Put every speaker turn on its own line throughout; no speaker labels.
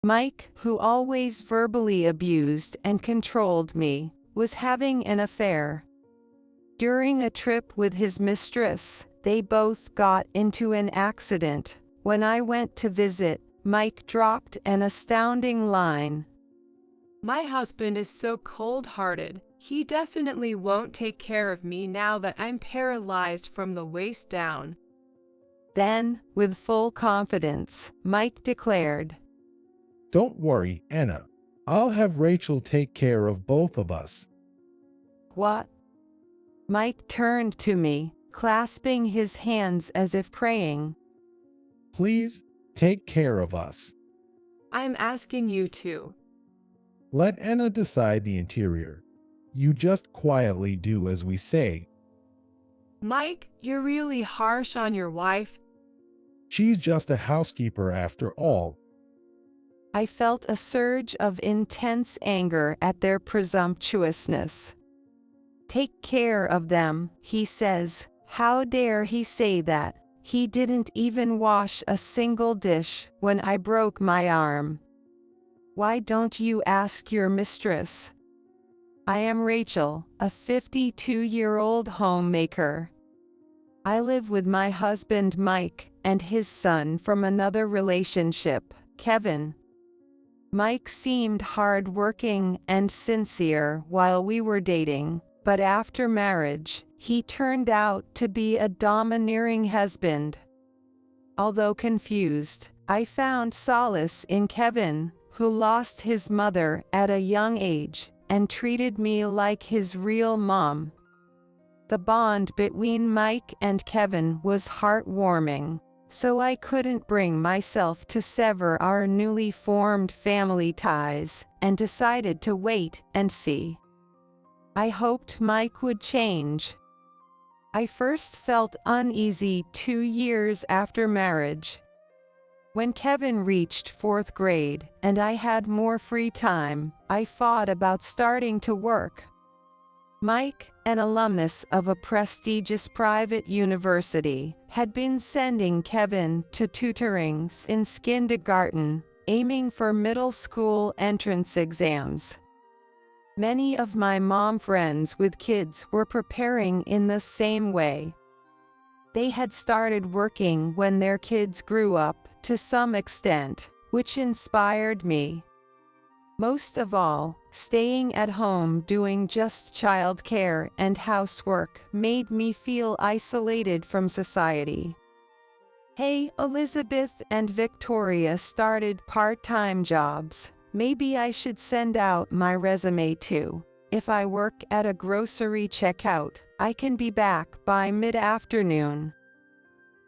Mike, who always verbally abused and controlled me, was having an affair. During a trip with his mistress, they both got into an accident. When I went to visit, Mike dropped an astounding line.
"My husband is so cold-hearted. He definitely won't take care of me now that I'm paralyzed from the waist down."
Then, with full confidence, Mike declared,
Don't worry, Anna. I'll have Rachel take care of both of us.
"What?" Mike turned to me, clasping his hands as if praying.
Please, take care of us.
"I'm asking you to."
Let Anna decide the interior. You just quietly do as we say.
"Mike, you're really harsh on your wife."
She's just a housekeeper after all.
I felt a surge of intense anger at their presumptuousness. "Take care of them," he says. How dare he say that? He didn't even wash a single dish when I broke my arm. Why don't you ask your mistress? I am Rachel, a 52-year-old homemaker. I live with my husband Mike and his son from another relationship, Kevin. Mike seemed hard-working and sincere while we were dating, but after marriage, he turned out to be a domineering husband. Although confused, I found solace in Kevin, who lost his mother at a young age and treated me like his real mom. The bond between Mike and Kevin was heartwarming, so I couldn't bring myself to sever our newly formed family ties and decided to wait and see. I hoped Mike would change. I first felt uneasy 2 years after marriage. When Kevin reached 4th grade and I had more free time, I thought about starting to work. Mike, an alumnus of a prestigious private university, had been sending Kevin to tutoring since kindergarten, aiming for middle school entrance exams. Many of my mom friends with kids were preparing in the same way. They had started working when their kids grew up to some extent, which inspired me. Most of all, staying at home doing just childcare and housework made me feel isolated from society. Hey, Elizabeth and Victoria started part-time jobs. Maybe I should send out my resume too. If I work at a grocery checkout, I can be back by mid-afternoon.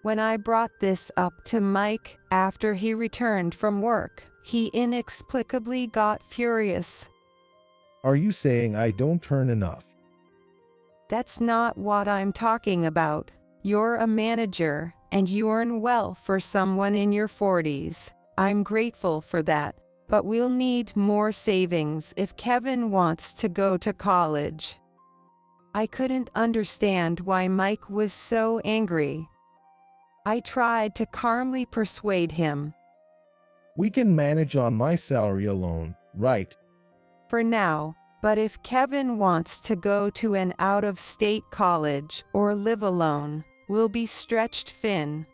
When I brought this up to Mike after he returned from work, he inexplicably got furious.
Are you saying I don't earn enough?
That's not what I'm talking about. You're a manager, and you earn well for someone in your 40s. I'm grateful for that, but we'll need more savings if Kevin wants to go to college. I couldn't understand why Mike was so angry. I tried to calmly persuade him.
We can manage on my salary alone, right?
For now, but if Kevin wants to go to an out-of-state college or live alone, we'll be stretched thin.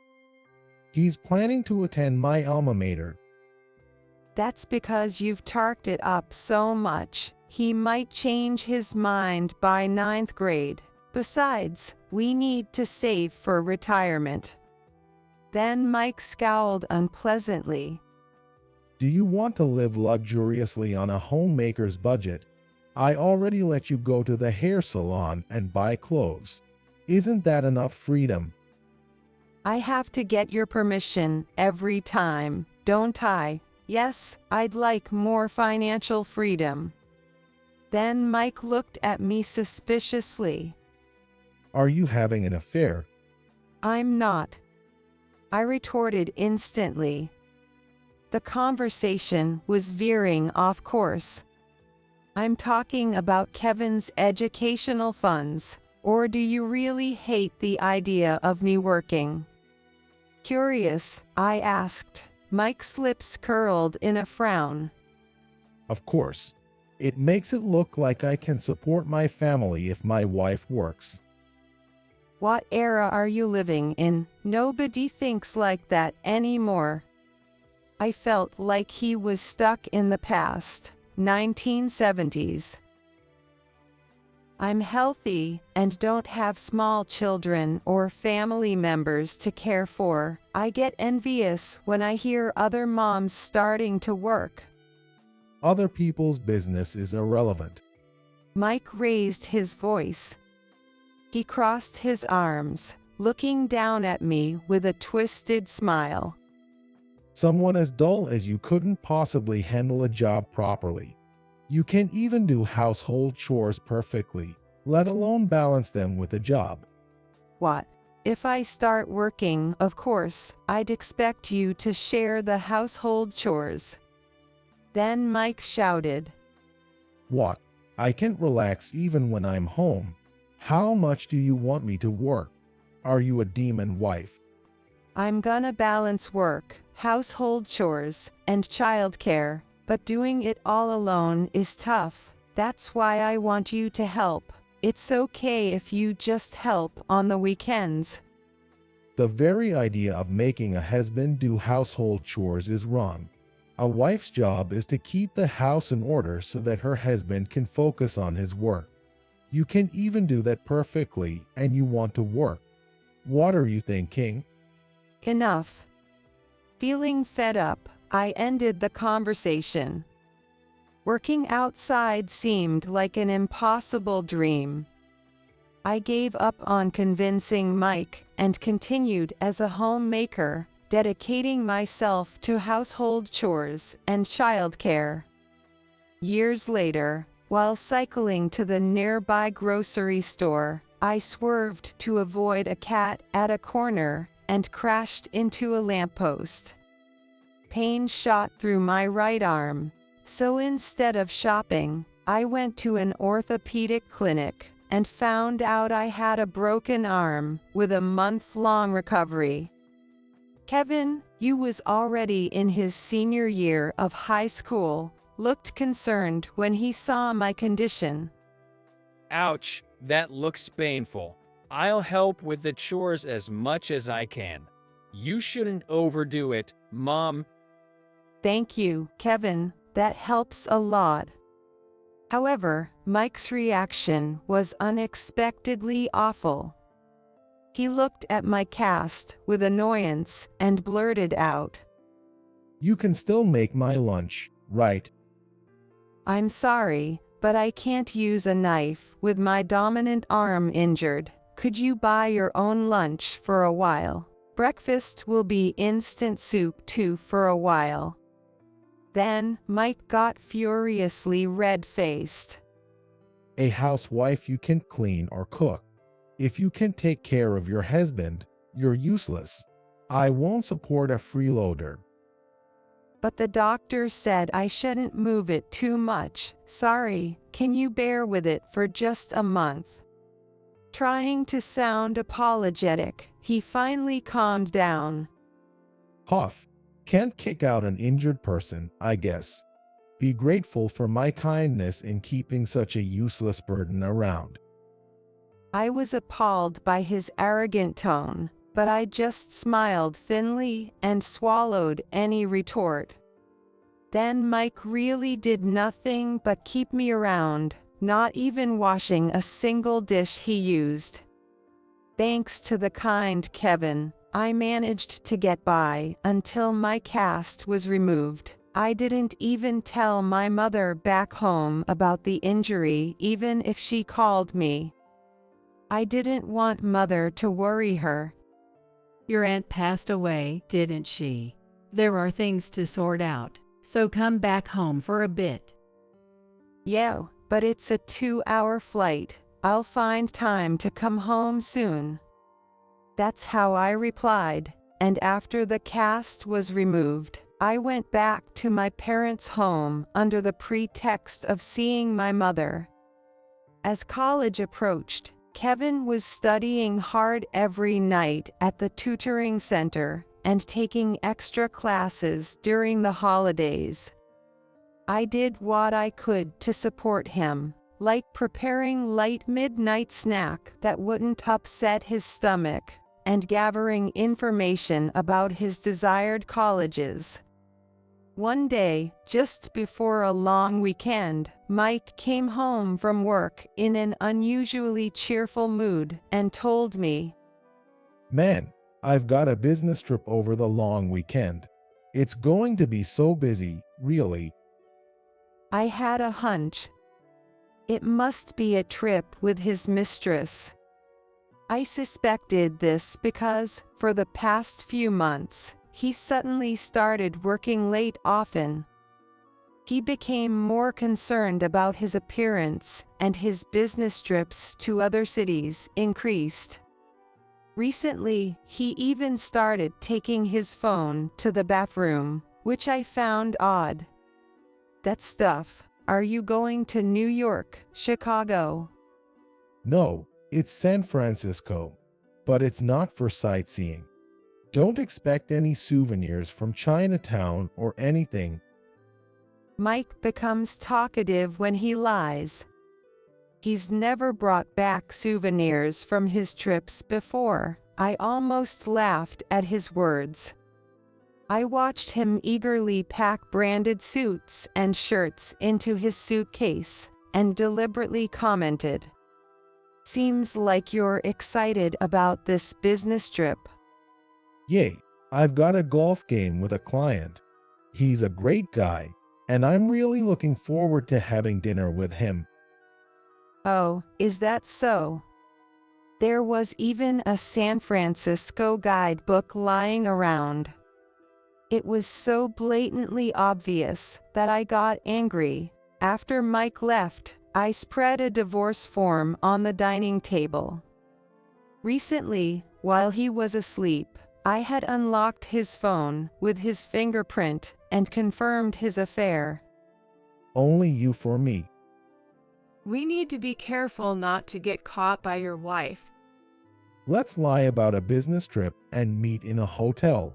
He's planning to attend my alma mater.
That's because you've talked it up so much. He might change his mind by 9th grade. Besides, we need to save for retirement. Then Mike scowled unpleasantly.
Do you want to live luxuriously on a homemaker's budget? I already let you go to the hair salon and buy clothes. Isn't that enough freedom?
I have to get your permission every time, don't I? Yes, I'd like more financial freedom. Then Mike looked at me suspiciously.
Are you having an affair?
I'm not. I retorted instantly. The conversation was veering off course. I'm talking about Kevin's educational funds, or do you really hate the idea of me working? Curious, I asked. Mike's lips curled in a frown.
Of course. It makes it look like I can support my family if my wife works.
What era are you living in? Nobody thinks like that anymore. I felt like he was stuck in the past, 1970s. I'm healthy and don't have small children or family members to care for. I get envious when I hear other moms starting to work.
Other people's business is irrelevant.
Mike raised his voice. He crossed his arms, looking down at me with a twisted smile.
Someone as dull as you couldn't possibly handle a job properly. You can't even do household chores perfectly, let alone balance them with a job.
What? If I start working, of course, I'd expect you to share the household chores. Then Mike shouted.
What? I can't relax even when I'm home. How much do you want me to work? Are you a demon wife?
I'm gonna balance work, household chores, and childcare, but doing it all alone is tough. That's why I want you to help. It's okay if you just help on the weekends.
The very idea of making a husband do household chores is wrong. A wife's job is to keep the house in order so that her husband can focus on his work. You can even do that perfectly, and you want to work. What are you thinking?
Enough. Feeling fed up, I ended the conversation. Working outside seemed like an impossible dream. I gave up on convincing Mike and continued as a homemaker, dedicating myself to household chores and childcare. Years later, while cycling to the nearby grocery store, I swerved to avoid a cat at a corner and crashed into a lamppost. Pain shot through my right arm, so instead of shopping, I went to an orthopedic clinic and found out I had a broken arm with a month-long recovery. Kevin, who was already in his senior year of high school, looked concerned when he saw my condition.
Ouch, that looks painful. I'll help with the chores as much as I can. You shouldn't overdo it, Mom.
Thank you, Kevin, that helps a lot. However, Mike's reaction was unexpectedly awful. He looked at my cast with annoyance and blurted out,
You can still make my lunch, right?
I'm sorry, but I can't use a knife with my dominant arm injured. Could you buy your own lunch for a while? Breakfast will be instant soup too for a while. Then, Mike got furiously red-faced.
A housewife you can clean or cook. If you can take care of your husband, you're useless. I won't support a freeloader.
But the doctor said I shouldn't move it too much. Sorry, can you bear with it for just a month? Trying to sound apologetic, he finally calmed down.
Huff, can't kick out an injured person, I guess. Be grateful for my kindness in keeping such a useless burden around.
I was appalled by his arrogant tone, but I just smiled thinly and swallowed any retort. Then Mike really did nothing but keep me around, not even washing a single dish he used. Thanks to the kind Kevin, I managed to get by until my cast was removed. I didn't even tell my mother back home about the injury, even if she called me. I didn't want Mother to worry her.
Your aunt passed away, didn't she? There are things to sort out, so come back home for a bit.
Yeah, but it's a 2-hour flight. I'll find time to come home soon. That's how I replied, and after the cast was removed, I went back to my parents' home under the pretext of seeing my mother. As college approached, Kevin was studying hard every night at the tutoring center, and taking extra classes during the holidays. I did what I could to support him, like preparing light midnight snack that wouldn't upset his stomach, and gathering information about his desired colleges. One day, just before a long weekend, Mike came home from work in an unusually cheerful mood and told me,
"Man, I've got a business trip over the long weekend. It's going to be so busy, really."
I had a hunch. It must be a trip with his mistress. I suspected this because, for the past few months, he suddenly started working late often. He became more concerned about his appearance, and his business trips to other cities increased. Recently, he even started taking his phone to the bathroom, which I found odd. That stuff. Are you going to New York, Chicago?
No, it's San Francisco, but it's not for sightseeing. Don't expect any souvenirs from Chinatown or anything.
Mike becomes talkative when he lies. He's never brought back souvenirs from his trips before. I almost laughed at his words. I watched him eagerly pack branded suits and shirts into his suitcase, and deliberately commented, "Seems like you're excited about this business trip."
Yay, I've got a golf game with a client. He's a great guy, and I'm really looking forward to having dinner with him.
Oh, is that so? There was even a San Francisco guidebook lying around. It was so blatantly obvious that I got angry. After Mike left, I spread a divorce form on the dining table. Recently, while he was asleep, I had unlocked his phone with his fingerprint and confirmed his affair.
Only you for me.
We need to be careful not to get caught by your wife.
Let's lie about a business trip and meet in a hotel.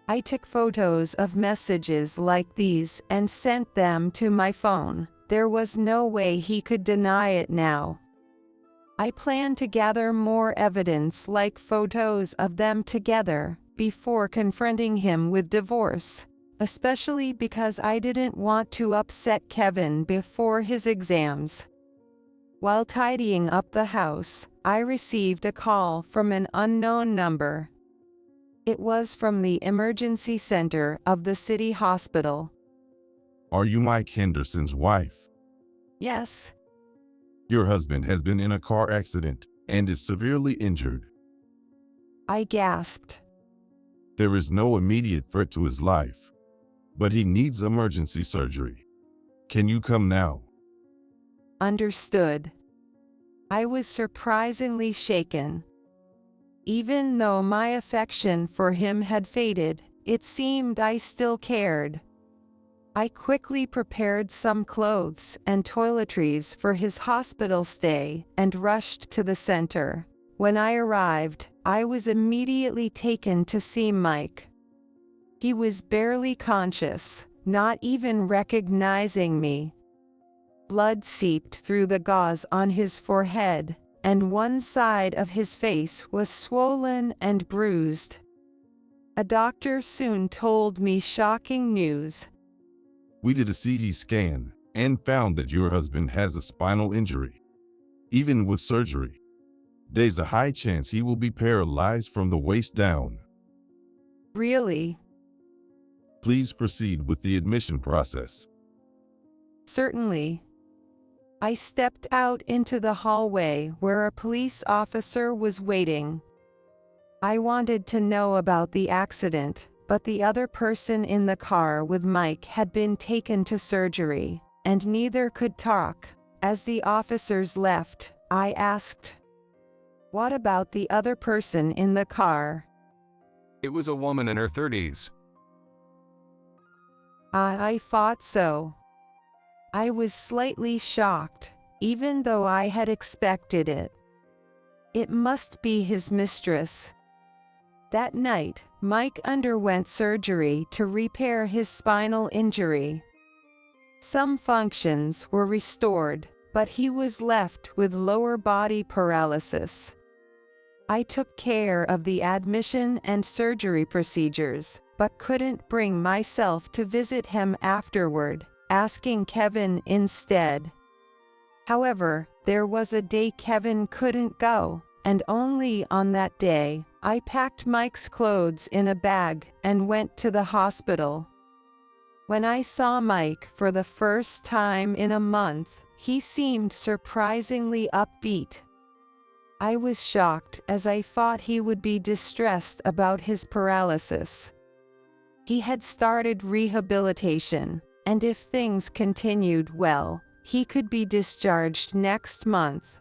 I took photos of messages like these and sent them to my phone. There was no way he could deny it now. I plan to gather more evidence like photos of them together before confronting him with divorce, especially because I didn't want to upset Kevin before his exams. While tidying up the house, I received a call from an unknown number. It was from the emergency center of the city hospital.
Are you Mike Henderson's wife?
Yes.
Your husband has been in a car accident and is severely injured.
I gasped.
There is no immediate threat to his life, but he needs emergency surgery. Can you come now?
Understood. I was surprisingly shaken. Even though my affection for him had faded, it seemed I still cared. I quickly prepared some clothes and toiletries for his hospital stay and rushed to the center. When I arrived, I was immediately taken to see Mike. He was barely conscious, not even recognizing me. Blood seeped through the gauze on his forehead, and one side of his face was swollen and bruised. A doctor soon told me shocking news.
We did a CT scan and found that your husband has a spinal injury. Even with surgery, there's a high chance he will be paralyzed from the waist down.
Really?
Please proceed with the admission process.
Certainly. I stepped out into the hallway where a police officer was waiting. I wanted to know about the accident, but the other person in the car with Mike had been taken to surgery, and neither could talk. As the officers left, I asked, "What about the other person in the car?"
It was a woman in her 30s.
I thought so. I was slightly shocked, even though I had expected it. It must be his mistress. That night, Mike underwent surgery to repair his spinal injury. Some functions were restored, but he was left with lower body paralysis. I took care of the admission and surgery procedures, but couldn't bring myself to visit him afterward, asking Kevin instead. However, there was a day Kevin couldn't go, and only on that day, I packed Mike's clothes in a bag and went to the hospital. When I saw Mike for the first time in a month, he seemed surprisingly upbeat. I was shocked as I thought he would be distressed about his paralysis. He had started rehabilitation, and if things continued well, he could be discharged next month.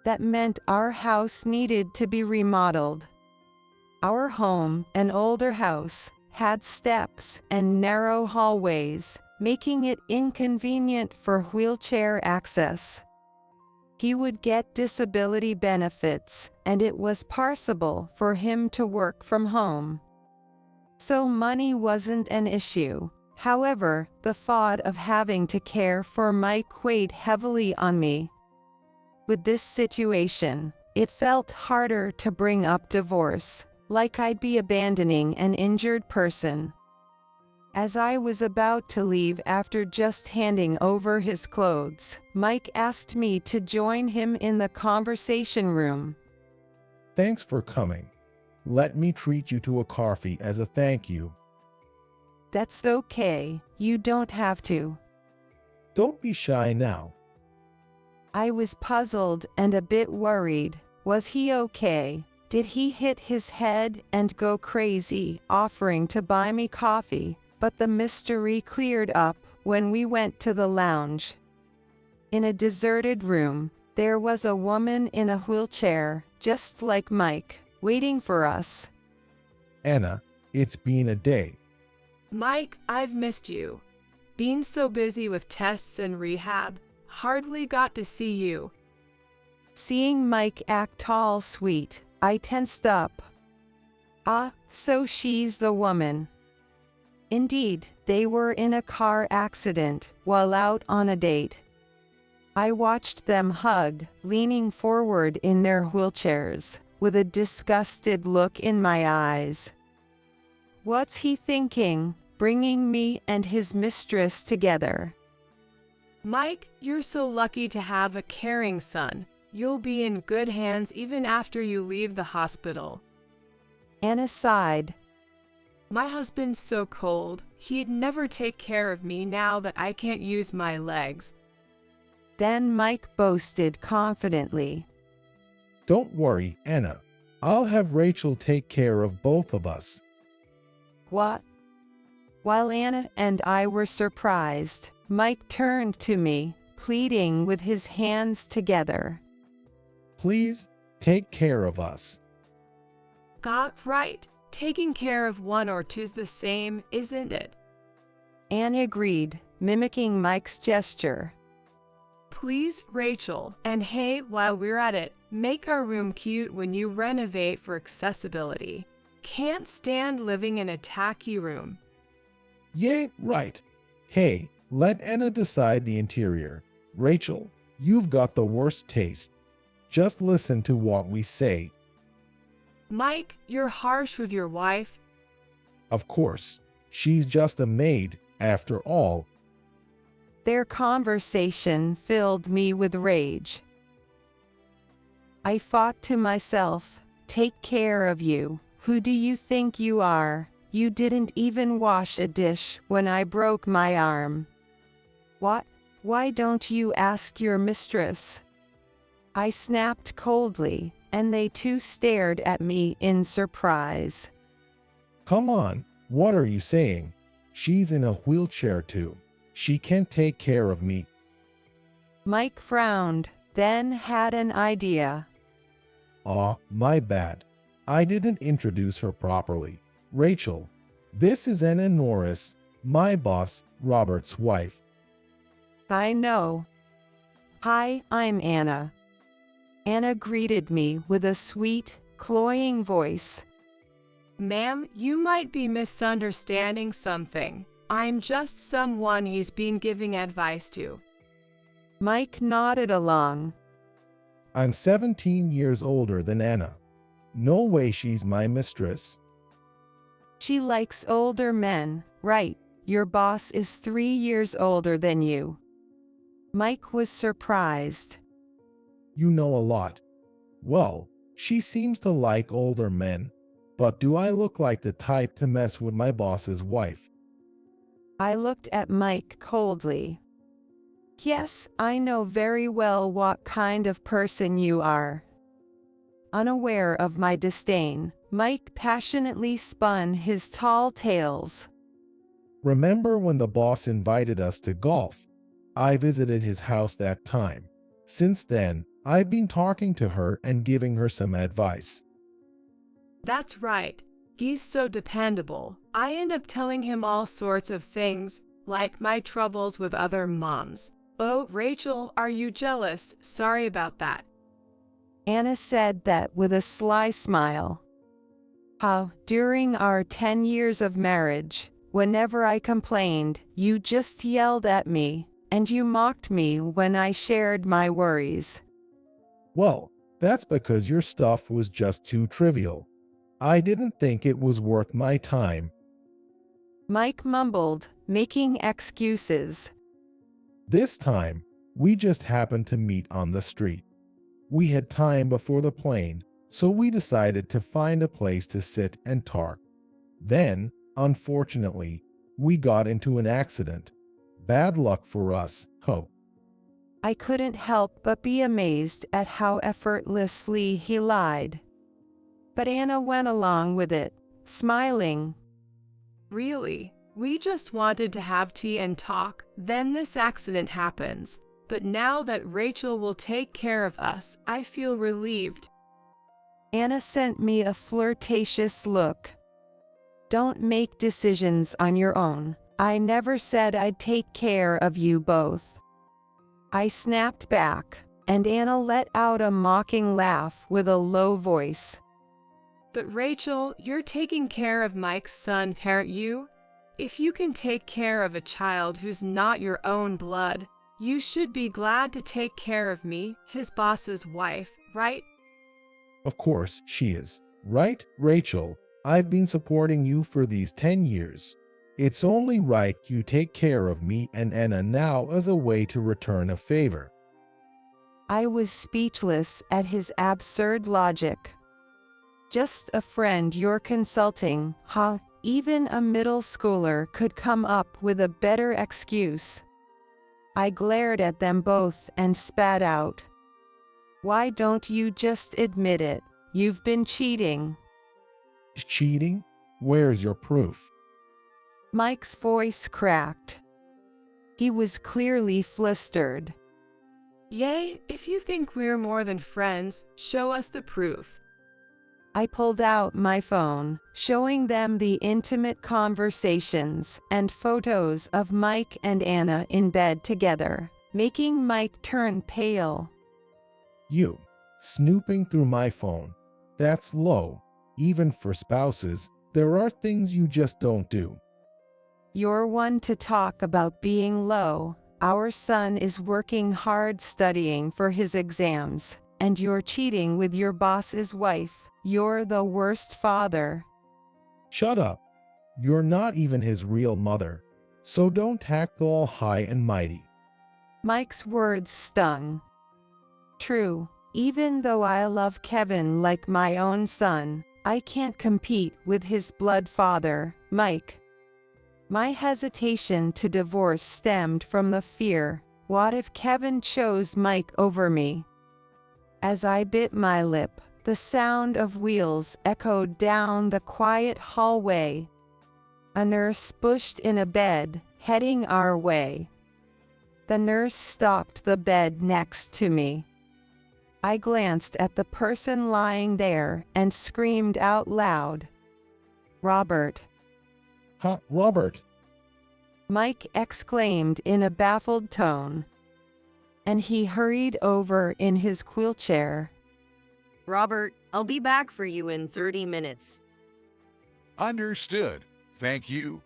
That meant our house needed to be remodeled. Our home, an older house, had steps and narrow hallways, making it inconvenient for wheelchair access. He would get disability benefits, and it was possible for him to work from home. So money wasn't an issue. However, the thought of having to care for Mike weighed heavily on me. With this situation, it felt harder to bring up divorce, like I'd be abandoning an injured person. As I was about to leave after just handing over his clothes, Mike asked me to join him in the conversation room.
Thanks for coming. Let me treat you to a coffee as a thank you.
That's okay, you don't have to.
Don't be shy now.
I was puzzled and a bit worried. Was he okay? Did he hit his head and go crazy, offering to buy me coffee? But the mystery cleared up when we went to the lounge. In a deserted room, there was a woman in a wheelchair, just like Mike, waiting for us.
Anna, it's been a day.
Mike, I've missed you. Being so busy with tests and rehab, hardly got to see you.
Seeing Mike act all sweet, I tensed up. Ah, so she's the woman. Indeed, they were in a car accident while out on a date. I watched them hug, leaning forward in their wheelchairs, with a disgusted look in my eyes. What's he thinking, bringing me and his mistress together?
Mike, you're so lucky to have a caring son. You'll be in good hands even after you leave the hospital.
Anna sighed.
My husband's so cold, he'd never take care of me now that I can't use my legs.
Then Mike boasted confidently.
Don't worry, Anna. I'll have Rachel take care of both of us.
What? While Anna and I were surprised, Mike turned to me, pleading with his hands together.
Please, take care of us.
Got right. Taking care of one or two's the same, isn't it?
Anne agreed, mimicking Mike's gesture.
Please, Rachel, and hey, while we're at it, make our room cute when you renovate for accessibility. Can't stand living in a tacky room.
Yeah, right. Hey, let Anna decide the interior. Rachel, you've got the worst taste. Just listen to what we say.
Mike, you're harsh with your wife.
Of course, she's just a maid, after all.
Their conversation filled me with rage. I thought to myself, take care of you. Who do you think you are? You didn't even wash a dish when I broke my arm. What? Why don't you ask your mistress? I snapped coldly, and they too stared at me in surprise.
Come on, what are you saying? She's in a wheelchair too. She can take care of me.
Mike frowned, then had an idea.
Aw, my bad. I didn't introduce her properly. Rachel, this is Anna Norris, my boss, Robert's wife.
I know. Hi, I'm Anna. Anna greeted me with a sweet, cloying voice.
Ma'am, you might be misunderstanding something. I'm just someone he's been giving advice to.
Mike nodded along.
I'm 17 years older than Anna. No way she's my mistress.
She likes older men, right? Your boss is 3 years older than you. Mike was surprised.
You know a lot. Well, she seems to like older men, but do I look like the type to mess with my boss's wife?
I looked at Mike coldly. Yes, I know very well what kind of person you are. Unaware of my disdain, Mike passionately spun his tall tales.
Remember when the boss invited us to golf? I visited his house that time. Since then, I've been talking to her and giving her some advice.
That's right. He's so dependable. I end up telling him all sorts of things, like my troubles with other moms. Oh, Rachel, are you jealous? Sorry about that.
Anna said that with a sly smile. How, during our 10 years of marriage, whenever I complained, you just yelled at me, and you mocked me when I shared my worries.
Well, that's because your stuff was just too trivial. I didn't think it was worth my time.
Mike mumbled, making excuses.
This time, we just happened to meet on the street. We had time before the plane, so we decided to find a place to sit and talk. Then, unfortunately, we got into an accident. Bad luck for us, ho.
I couldn't help but be amazed at how effortlessly he lied. But Anna went along with it, smiling.
Really? We just wanted to have tea and talk, then this accident happens. But now that Rachel will take care of us, I feel relieved.
Anna sent me a flirtatious look. Don't make decisions on your own. I never said I'd take care of you both. I snapped back, and Anna let out a mocking laugh with a low voice.
But Rachel, you're taking care of Mike's son, aren't you? If you can take care of a child who's not your own blood, you should be glad to take care of me, his boss's wife, right?
Of course she is. Right, Rachel? I've been supporting you for these 10 years. It's only right you take care of me and Anna now as a way to return a favor.
I was speechless at his absurd logic. Just a friend you're consulting, huh? Even a middle schooler could come up with a better excuse. I glared at them both and spat out. Why don't you just admit it? You've been cheating.
Cheating? Where's your proof?
Mike's voice cracked. He was clearly flustered.
Yay, if you think we're more than friends, show us the proof.
I pulled out my phone, showing them the intimate conversations and photos of Mike and Anna in bed together, making Mike turn pale.
You, snooping through my phone. That's low. Even for spouses, there are things you just don't do.
You're one to talk about being low. Our son is working hard studying for his exams, and you're cheating with your boss's wife. You're the worst father.
Shut up. You're not even his real mother, so don't act all high and mighty.
Mike's words stung. True, even though I love Kevin like my own son, I can't compete with his blood father, Mike. My hesitation to divorce stemmed from the fear, what if Kevin chose Mike over me? As I bit my lip, the sound of wheels echoed down the quiet hallway. A nurse pushed in a bed, heading our way. The nurse stopped the bed next to me. I glanced at the person lying there and screamed out loud. Robert.
Huh, Robert?
Mike exclaimed in a baffled tone. And he hurried over in his wheelchair.
Robert, I'll be back for you in 30 minutes. Understood. Thank you.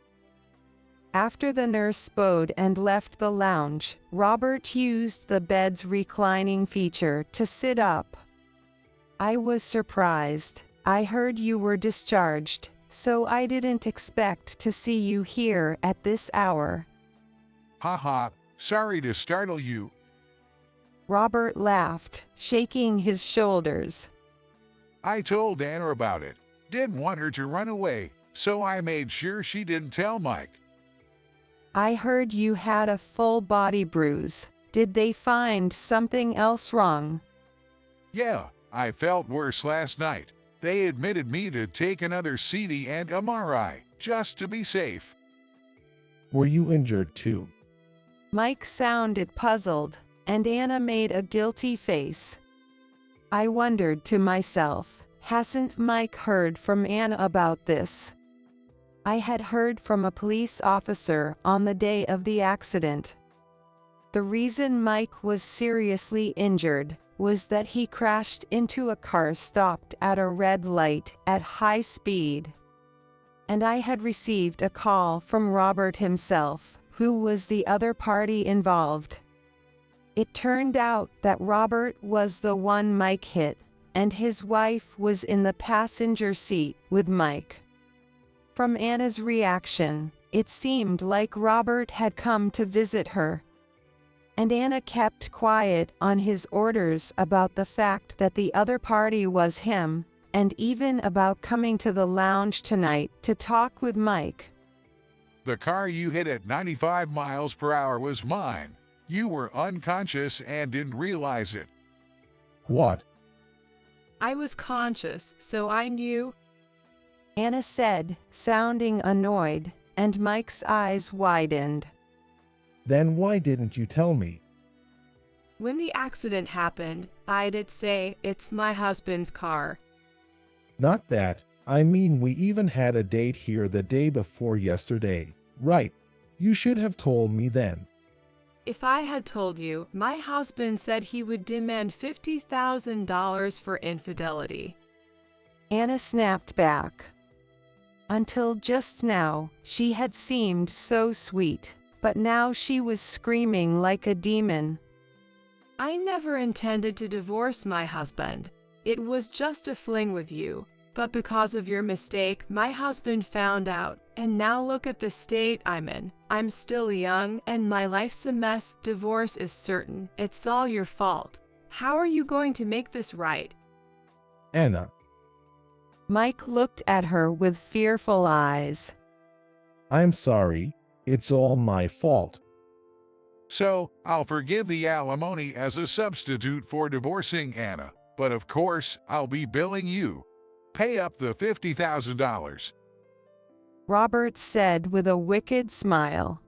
After the nurse bowed and left the lounge, Robert used the bed's reclining feature to sit up. I was surprised. I heard you were discharged, so I didn't expect to see you here at this hour.
Haha, sorry to startle you.
Robert laughed, shaking his shoulders.
I told Anna about it. Didn't want her to run away, so I made sure she didn't tell Mike.
I heard you had a full body bruise. Did they find something else wrong?
Yeah, I felt worse last night. They admitted me to take another CT and MRI, just to be safe.
Were you injured too?
Mike sounded puzzled, and Anna made a guilty face. I wondered to myself, hasn't Mike heard from Anna about this? I had heard from a police officer on the day of the accident. The reason Mike was seriously injured was that he crashed into a car stopped at a red light at high speed. And I had received a call from Robert himself, who was the other party involved. It turned out that Robert was the one Mike hit, and his wife was in the passenger seat with Mike. From Anna's reaction, it seemed like Robert had come to visit her. And Anna kept quiet on his orders about the fact that the other party was him, and even about coming to the lounge tonight to talk with Mike.
The car you hit at 95 miles per hour was mine. You were unconscious and didn't realize it.
What?
I was conscious, so I knew.
Anna said, sounding annoyed, and Mike's eyes widened.
Then why didn't you tell me?
When the accident happened, I did say, it's my husband's car.
Not that. I mean, we even had a date here the day before yesterday. Right. You should have told me then.
If I had told you, my husband said he would demand $50,000 for infidelity.
Anna snapped back. Until just now, she had seemed so sweet, but now she was screaming like a demon.
I never intended to divorce my husband. It was just a fling with you. But because of your mistake, my husband found out, and now look at the state I'm in. I'm still young, and my life's a mess. Divorce is certain. It's all your fault. How are you going to make this right?
Anna.
Mike looked at her with fearful eyes.
I'm sorry. It's all my fault.
So, I'll forgive the alimony as a substitute for divorcing Anna. But of course, I'll be billing you. Pay up the $50,000.
Robert said with a wicked smile.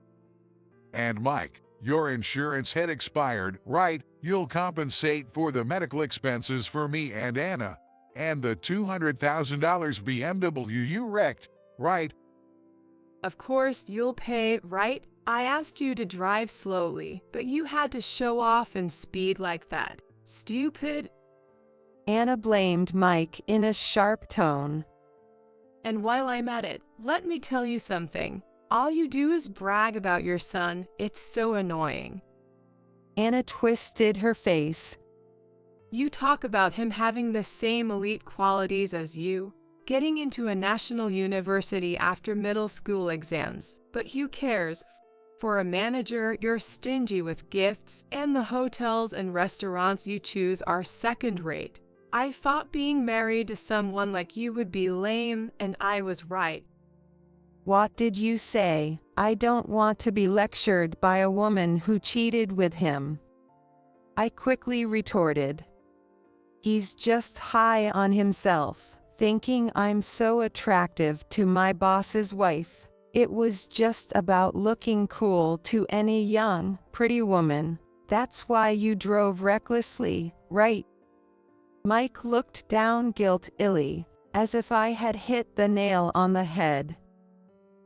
And Mike, your insurance had expired, right? You'll compensate for the medical expenses for me and Anna, and the $200,000 BMW you wrecked, right?
Of course you'll pay, right? I asked you to drive slowly, but you had to show off and speed like that. Stupid.
Anna blamed Mike in a sharp tone.
And while I'm at it, let me tell you something. All you do is brag about your son. It's so annoying.
Anna twisted her face.
You talk about him having the same elite qualities as you, getting into a national university after middle school exams, but who cares? For a manager, you're stingy with gifts, and the hotels and restaurants you choose are second-rate. I thought being married to someone like you would be lame, and I was right.
What did you say? I don't want to be lectured by a woman who cheated with him. I quickly retorted. He's just high on himself, thinking I'm so attractive to my boss's wife. It was just about looking cool to any young, pretty woman. That's why you drove recklessly, right? Mike looked down guilt-illy, as if I had hit the nail on the head.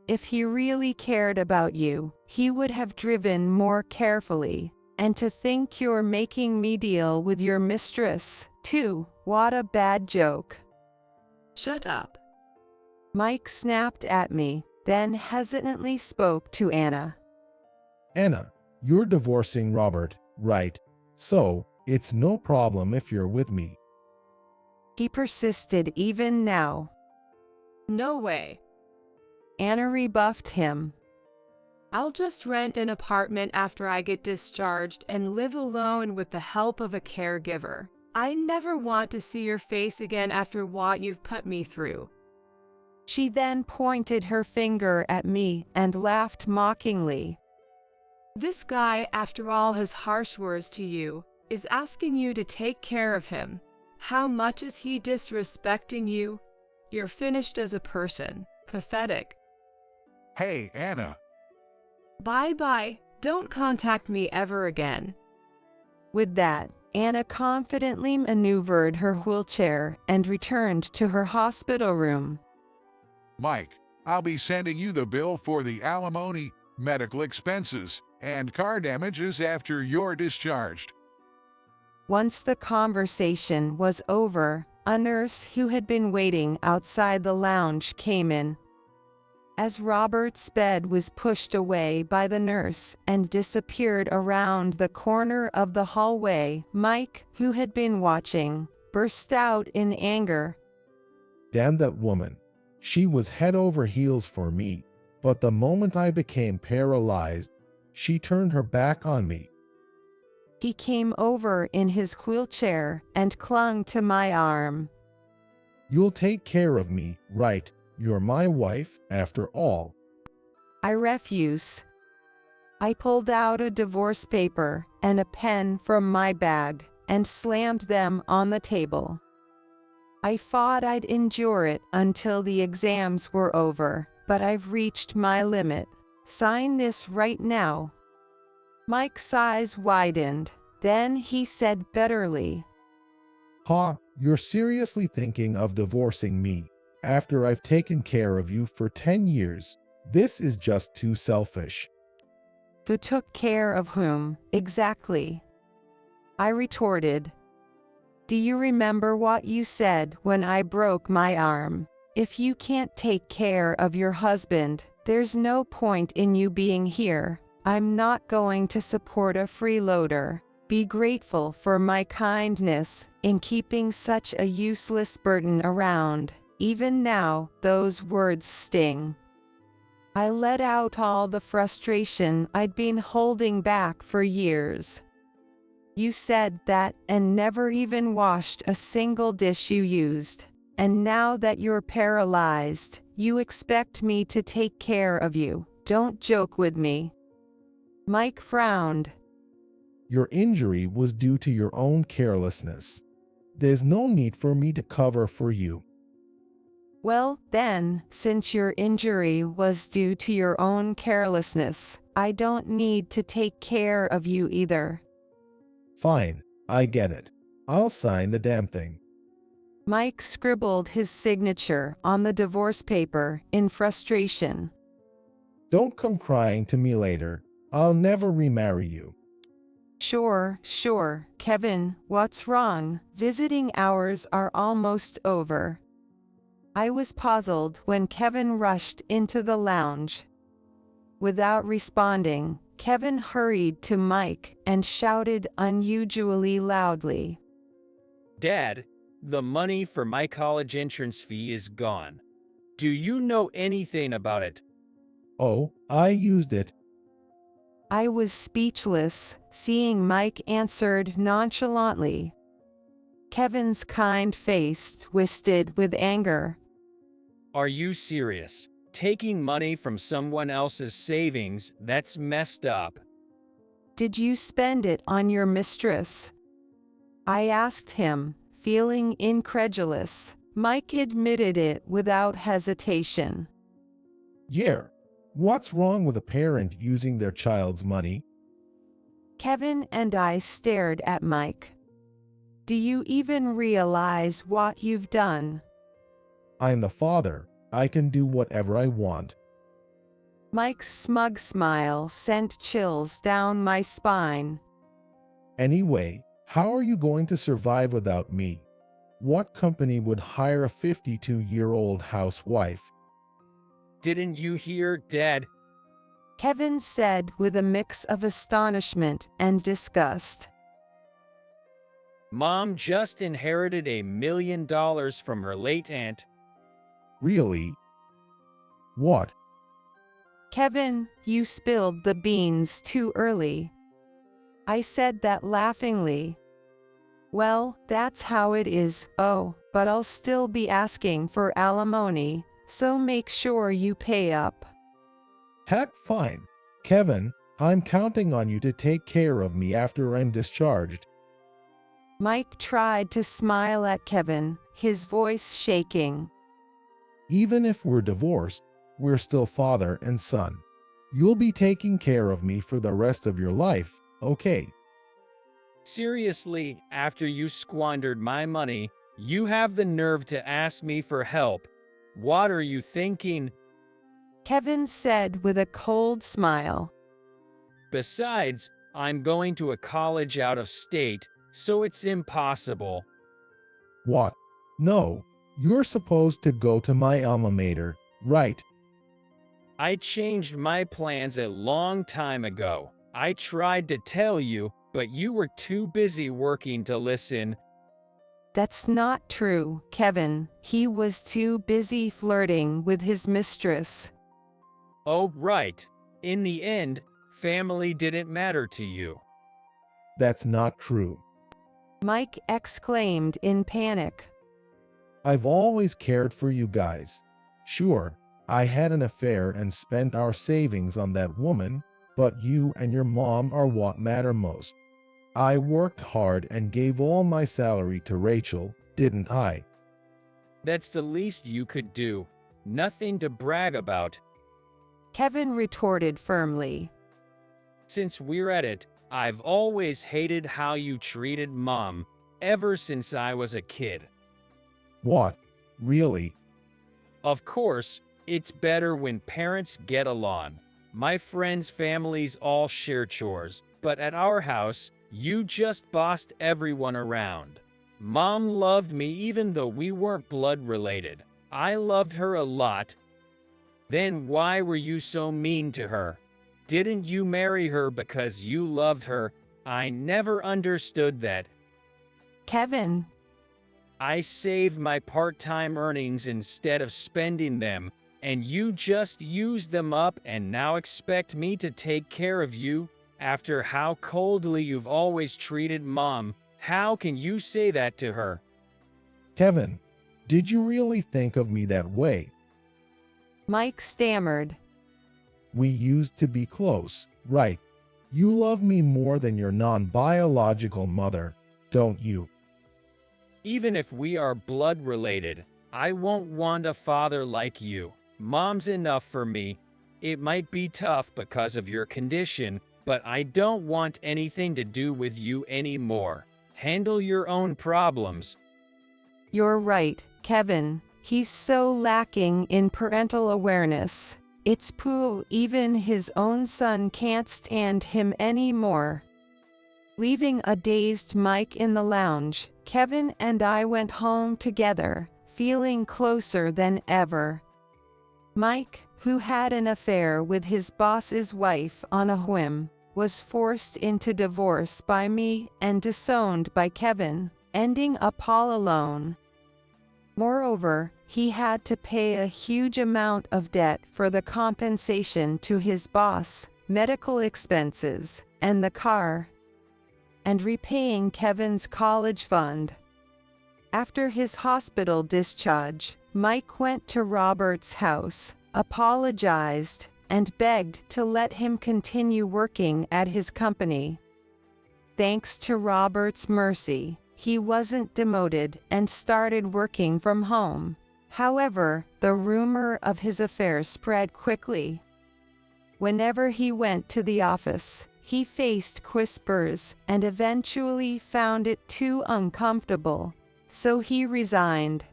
If he really cared about you, he would have driven more carefully. And to think you're making me deal with your mistress, too, what a bad joke.
Shut up.
Mike snapped at me, then hesitantly spoke to Anna.
Anna, you're divorcing Robert, right? So, it's no problem if you're with me.
He persisted even now.
No way.
Anna rebuffed him.
I'll just rent an apartment after I get discharged and live alone with the help of a caregiver. I never want to see your face again after what you've put me through.
She then pointed her finger at me and laughed mockingly.
This guy, after all his harsh words to you, is asking you to take care of him. How much is he disrespecting you? You're finished as a person. Pathetic.
Hey, Anna.
Bye-bye. Don't contact me ever again.
With that, Anna confidently maneuvered her wheelchair and returned to her hospital room.
Mike, I'll be sending you the bill for the alimony, medical expenses, and car damages after you're discharged.
Once the conversation was over, a nurse who had been waiting outside the lounge came in. As Robert's bed was pushed away by the nurse and disappeared around the corner of the hallway, Mike, who had been watching, burst out in anger.
Damn that woman. She was head over heels for me, but the moment I became paralyzed, she turned her back on me.
He came over in his wheelchair and clung to my arm.
You'll take care of me, right? You're my wife, after all.
I refuse. I pulled out a divorce paper and a pen from my bag and slammed them on the table. I thought I'd endure it until the exams were over, but I've reached my limit. Sign this right now. Mike's eyes widened. Then he said bitterly,
Ha, you're seriously thinking of divorcing me after I've taken care of you for 10 years. This is just too selfish.
Who took care of whom, exactly? I retorted. Do you remember what you said when I broke my arm? If you can't take care of your husband, there's no point in you being here. I'm not going to support a freeloader. Be grateful for my kindness in keeping such a useless burden around. Even now, those words sting. I let out all the frustration I'd been holding back for years. You said that and never even washed a single dish you used. And now that you're paralyzed, you expect me to take care of you. Don't joke with me. Mike frowned.
Your injury was due to your own carelessness. There's no need for me to cover for you.
Well, then, since your injury was due to your own carelessness, I don't need to take care of you either.
Fine, I get it. I'll sign the damn thing.
Mike scribbled his signature on the divorce paper in frustration.
Don't come crying to me later. I'll never remarry you.
Sure, Kevin, what's wrong? Visiting hours are almost over. I was puzzled when Kevin rushed into the lounge. Without responding, Kevin hurried to Mike and shouted unusually loudly.
Dad, the money for my college entrance fee is gone. Do you know anything about it?
Oh, I used it.
I was speechless, seeing Mike answered nonchalantly. Kevin's kind face twisted with anger.
Are you serious? Taking money from someone else's savings, that's messed up.
Did you spend it on your mistress? I asked him, feeling incredulous. Mike admitted it without hesitation.
Yeah. What's wrong with a parent using their child's money?
Kevin and I stared at Mike. Do you even realize what you've done?
I'm the father. I can do whatever I want.
Mike's smug smile sent chills down my spine.
Anyway, how are you going to survive without me? What company would hire a 52-year-old housewife
Didn't you hear, Dad?
Kevin said with a mix of astonishment and disgust.
Mom just inherited $1 million from her late aunt.
Really? What?
Kevin, you spilled the beans too early. I said that laughingly. Well, that's how it is. Oh, but I'll still be asking for alimony, so make sure you pay up.
Heck, fine. Kevin, I'm counting on you to take care of me after I'm discharged.
Mike tried to smile at Kevin, his voice shaking.
Even if we're divorced, we're still father and son. You'll be taking care of me for the rest of your life, okay?
Seriously, after you squandered my money, you have the nerve to ask me for help. What are you thinking?
Kevin said with a cold smile.
Besides, I'm going to a college out of state, so it's impossible.
What? No, you're supposed to go to my alma mater, right?
I changed my plans a long time ago. I tried to tell you, but you were too busy working to listen.
That's not true, Kevin. He was too busy flirting with his mistress.
Oh, right. In the end, family didn't matter to you.
That's not true.
Mike exclaimed in panic.
I've always cared for you guys. Sure, I had an affair and spent our savings on that woman, but you and your mom are what matter most. I worked hard and gave all my salary to Rachel, didn't I?
That's the least you could do. Nothing to brag about.
Kevin retorted firmly.
Since we're at it, I've always hated how you treated Mom, ever since I was a kid.
What? Really?
Of course, it's better when parents get along. My friends' families all share chores, but at our house, you just bossed everyone around. Mom loved me even though we weren't blood related. I loved her a lot. Then why were you so mean to her? Didn't you marry her because you loved her? I never understood that.
Kevin.
I saved my part-time earnings instead of spending them, and you just used them up and now expect me to take care of you? After how coldly you've always treated Mom, how can you say that to her?
Kevin, did you really think of me that way?
Mike stammered.
We used to be close, right? You love me more than your non-biological mother, don't you?
Even if we are blood related, I won't want a father like you. Mom's enough for me. It might be tough because of your condition, but I don't want anything to do with you anymore. Handle your own problems.
You're right, Kevin. He's so lacking in parental awareness. It's poo, even his own son can't stand him anymore. Leaving a dazed Mike in the lounge, Kevin and I went home together, feeling closer than ever. Mike, who had an affair with his boss's wife on a whim, was forced into divorce by me and disowned by Kevin, ending up all alone. Moreover, he had to pay a huge amount of debt for the compensation to his boss, medical expenses, and the car, and repaying Kevin's college fund. After his hospital discharge, Mike went to Robert's house, apologized, and begged to let him continue working at his company. Thanks to Robert's mercy, he wasn't demoted and started working from home. However, the rumor of his affair spread quickly. Whenever he went to the office, he faced whispers and eventually found it too uncomfortable, so he resigned.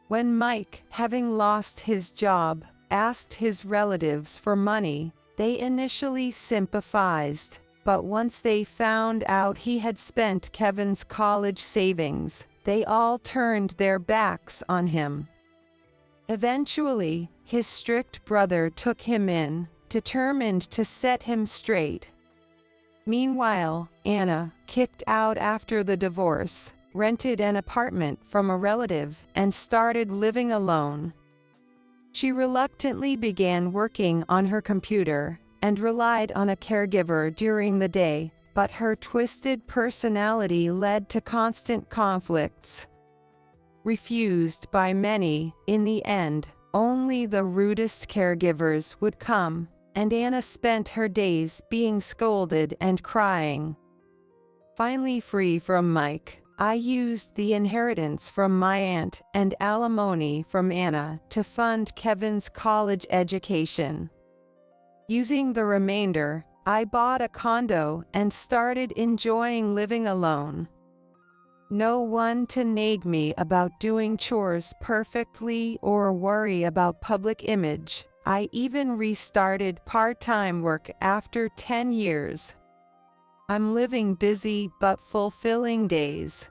When Mike, having lost his job, asked his relatives for money, they initially sympathized, but once they found out he had spent Kevin's college savings, they all turned their backs on him. Eventually, his strict brother took him in, determined to set him straight. Meanwhile, Anna, kicked out after the divorce, rented an apartment from a relative and started living alone. She reluctantly began working on her computer and relied on a caregiver during the day, but her twisted personality led to constant conflicts. Refused by many, in the end, only the rudest caregivers would come, and Anna spent her days being scolded and crying. Finally free from Mike, I used the inheritance from my aunt and alimony from Anna to fund Kevin's college education. Using the remainder, I bought a condo and started enjoying living alone. No one to nag me about doing chores perfectly or worry about public image. I even restarted part-time work after 10 years. I'm living busy but fulfilling days.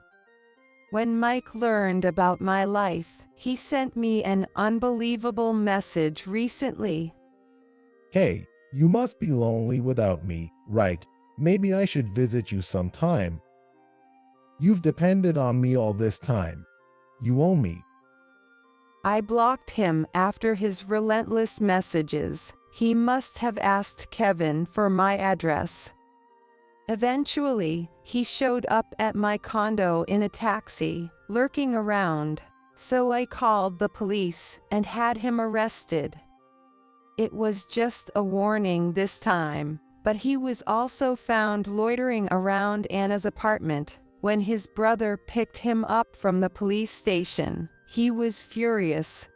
When Mike learned about my life, he sent me an unbelievable message recently.
Hey, you must be lonely without me, right? Maybe I should visit you sometime. You've depended on me all this time. You owe me.
I blocked him after his relentless messages. He must have asked Kevin for my address. Eventually, he showed up at my condo in a taxi, lurking around, so I called the police and had him arrested. It was just a warning this time, but he was also found loitering around Anna's apartment. When his brother picked him up from the police station, he was furious.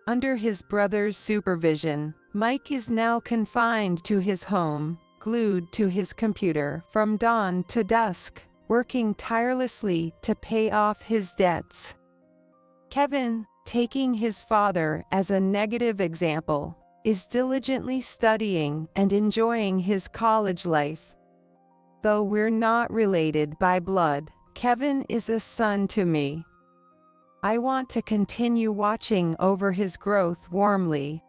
Under his brother's supervision, Mike is now confined to his home, glued to his computer from dawn to dusk, working tirelessly to pay off his debts. Kevin, taking his father as a negative example, is diligently studying and enjoying his college life. Though we're not related by blood, Kevin is a son to me. I want to continue watching over his growth warmly.